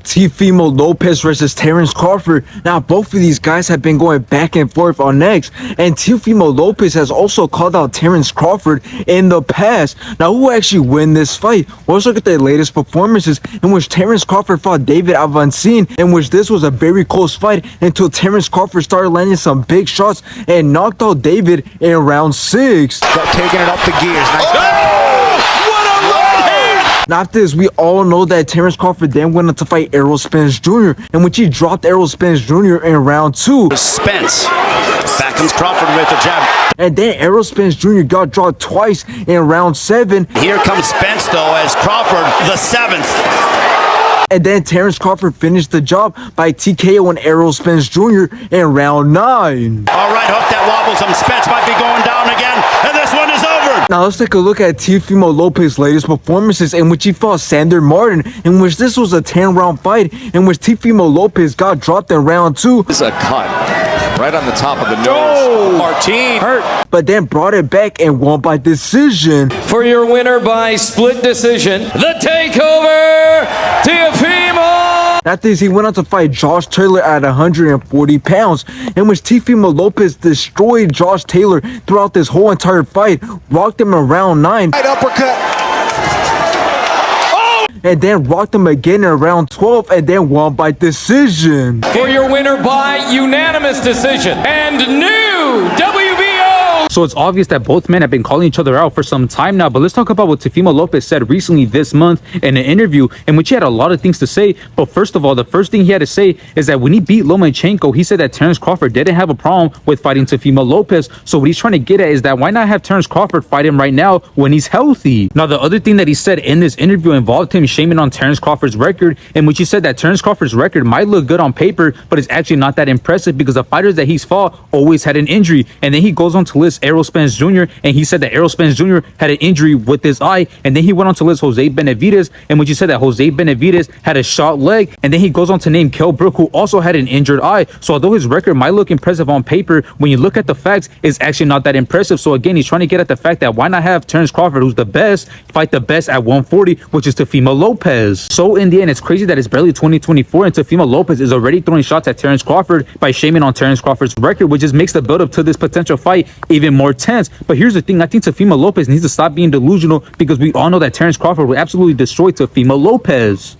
Teofimo Lopez versus Terence Crawford. Now, both of these guys have been going back and forth on X, and Teofimo Lopez has also called out Terence Crawford in the past. Now, who will actually win this fight? Well, let's look at the latest performances in which Terence Crawford fought David Avancin, in which this was a very close fight until Terence Crawford started landing some big shots and knocked out David in round 6. Taking it up the gears. Nice. Now, after this, we all know that Terence Crawford then went on to fight Errol Spence Jr., in which he dropped Errol Spence Jr. in round 2. Spence. Back comes Crawford with the jab. And then Errol Spence Jr. got dropped twice in round 7. Here comes Spence, though, as Crawford, the 7th. And then Terence Crawford finished the job by TKO and Errol Spence Jr. in round 9. All right, hook that wobbles him. Spence might be going down again, and this one is over. Now let's take a look at Teofimo Lopez's latest performances, in which he fought Sander Martin, in which this was a 10-round fight, in which Teofimo Lopez got dropped in round 2. This is a cut right on the top of the nose. Martin hurt, but then brought it back and won by decision. For your winner by split decision, the takeover, Teofimo! After this, he went on to fight Josh Taylor at 140 pounds, in which Teofimo Lopez destroyed Josh Taylor throughout this whole entire fight, rocked him in round 9. right uppercut. And then rocked him again in round 12 and then won by decision. For your winner by unanimous decision and new WBO. So it's obvious that both men have been calling each other out for some time now, but let's talk about what Teofimo Lopez said recently this month in an interview in which he had a lot of things to say. But first of all, the first thing he had to say is that when he beat Lomachenko, he said that Terence Crawford didn't have a problem with fighting Teofimo Lopez. So what he's trying to get at is that why not have Terence Crawford fight him right now when he's healthy? Now, the other thing that he said in this interview involved him shaming on Terence Crawford's record, in which he said that Terence Crawford's record might look good on paper, but it's actually not that impressive because the fighters that he's fought always had an injury. And then he goes on to list Errol Spence Jr., and he said that Errol Spence Jr. had an injury with his eye, and then he went on to list Jose Benavidez, in which he said that Jose Benavidez had a shot leg, and then he goes on to name Kell Brook, who also had an injured eye. So although his record might look impressive on paper, when you look at the facts, it's actually not that impressive. So again, he's trying to get at the fact that why not have Terence Crawford, who's the best, fight the best at 140, which is Teofimo Lopez. So in the end, it's crazy that it's barely 2024 and Teofimo Lopez is already throwing shots at Terence Crawford by shaming on Terence Crawford's record, which just makes the build-up to this potential fight even more tense. But here's the thing, I think Teofimo Lopez needs to stop being delusional, because we all know that Terence Crawford will absolutely destroy Teofimo Lopez.